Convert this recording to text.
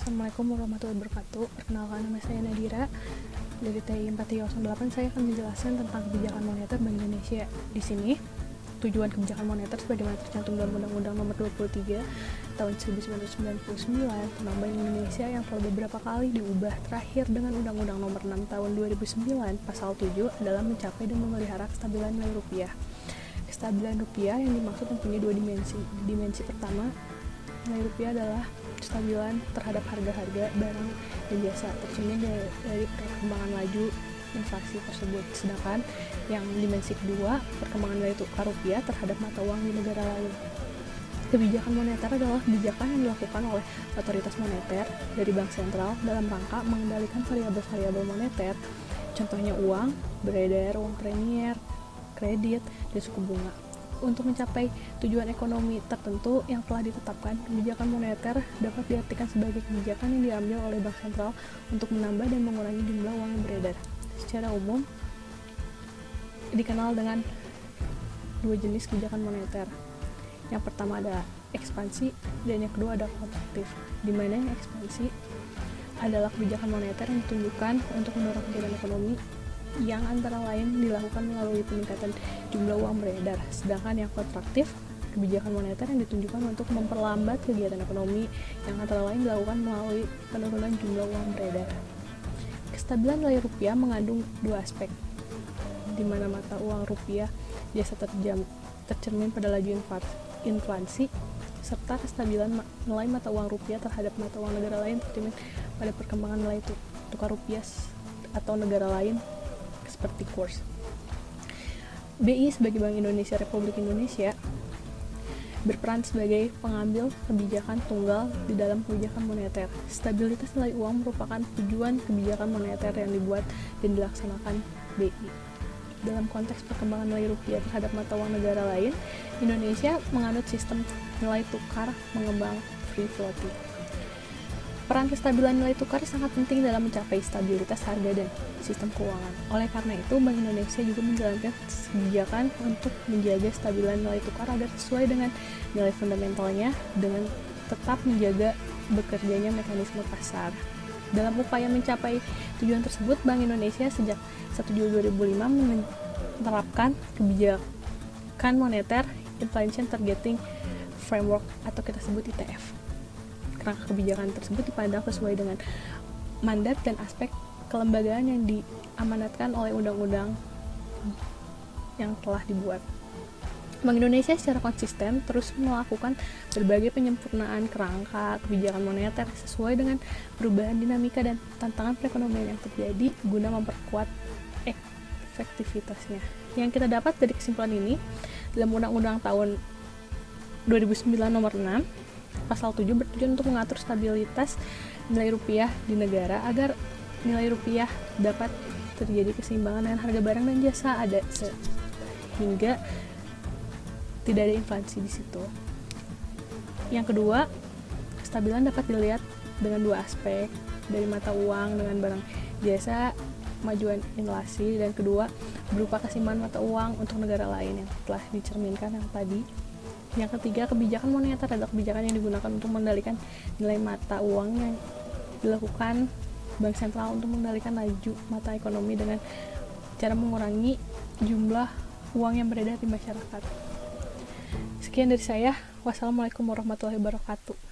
Assalamualaikum warahmatullahi wabarakatuh. Perkenalkan, nama saya Nadira dari TI 4308. Saya akan menjelaskan tentang kebijakan moneter Bank Indonesia. Di sini, tujuan kebijakan moneter sebagaimana tercantum dalam Undang-Undang Nomor 23 Tahun 1999 tentang Bank Indonesia yang telah beberapa kali diubah, terakhir dengan Undang-Undang Nomor 6 Tahun 2009 Pasal 7 adalah mencapai dan memelihara kestabilan nilai rupiah. Kestabilan rupiah yang dimaksud mempunyai dua dimensi. Dimensi pertama, nilai rupiah adalah kestabilan terhadap harga-harga barang dan jasa tercermin dari perkembangan laju inflasi tersebut. Sedangkan yang dimensi kedua, perkembangan nilai tukar rupiah terhadap mata uang di negara lain. Kebijakan moneter adalah kebijakan yang dilakukan oleh otoritas moneter dari bank sentral dalam rangka mengendalikan variabel-variabel moneter, contohnya uang beredar, uang premier, kredit, dan suku bunga. Untuk mencapai tujuan ekonomi tertentu yang telah ditetapkan, kebijakan moneter dapat diartikan sebagai kebijakan yang diambil oleh bank sentral untuk menambah dan mengurangi jumlah uang yang beredar. Secara umum, dikenal dengan dua jenis kebijakan moneter. Yang pertama adalah ekspansi dan yang kedua adalah kontraktif. Di mana yang ekspansi adalah kebijakan moneter yang ditunjukkan untuk mendorong kegiatan ekonomi yang antara lain dilakukan melalui peningkatan jumlah uang beredar. Sedangkan yang kontraktif, kebijakan moneter yang ditunjukkan untuk memperlambat kegiatan ekonomi yang antara lain dilakukan melalui penurunan jumlah uang beredar. Kestabilan nilai rupiah mengandung dua aspek, di mana mata uang rupiah biasa tercermin pada laju inflasi, serta kestabilan nilai mata uang rupiah terhadap mata uang negara lain tercermin pada perkembangan nilai tukar rupiah atau negara lain seperti kurs. BI sebagai Bank Indonesia Republik Indonesia berperan sebagai pengambil kebijakan tunggal di dalam kebijakan moneter. Stabilitas nilai uang merupakan tujuan kebijakan moneter yang dibuat dan dilaksanakan BI. Dalam konteks perkembangan nilai rupiah terhadap mata uang negara lain, Indonesia menganut sistem nilai tukar mengembang free floating. Peran kestabilan nilai tukar sangat penting dalam mencapai stabilitas harga dan sistem keuangan. Oleh karena itu, Bank Indonesia juga menjalankan kebijakan untuk menjaga kestabilan nilai tukar agar sesuai dengan nilai fundamentalnya dengan tetap menjaga bekerjanya mekanisme pasar. Dalam upaya mencapai tujuan tersebut, Bank Indonesia sejak 1 Juli 2005 menerapkan kebijakan moneter Inflation Targeting Framework atau kita sebut ITF. Kerangka kebijakan tersebut dipandang sesuai dengan mandat dan aspek kelembagaan yang diamanatkan oleh undang-undang yang telah dibuat. Bank Indonesia secara konsisten terus melakukan berbagai penyempurnaan kerangka kebijakan moneter sesuai dengan perubahan dinamika dan tantangan perekonomian yang terjadi guna memperkuat efektivitasnya. Yang kita dapat dari kesimpulan ini, dalam Undang-Undang tahun 2009 nomor 6 Pasal 7 bertujuan untuk mengatur stabilitas nilai rupiah di negara agar nilai rupiah dapat terjadi keseimbangan dengan harga barang dan jasa sehingga tidak ada inflasi di situ. Yang kedua, kestabilan dapat dilihat dengan dua aspek, dari mata uang dengan barang jasa, kemajuan inflasi, dan kedua berupa keseimbangan mata uang untuk negara lain yang telah dicerminkan yang tadi. Yang ketiga, kebijakan moneter adalah kebijakan yang digunakan untuk mengendalikan nilai mata uang yang dilakukan bank sentral untuk mengendalikan laju mata ekonomi dengan cara mengurangi jumlah uang yang beredar di masyarakat. Sekian dari saya. Wassalamualaikum warahmatullahi wabarakatuh.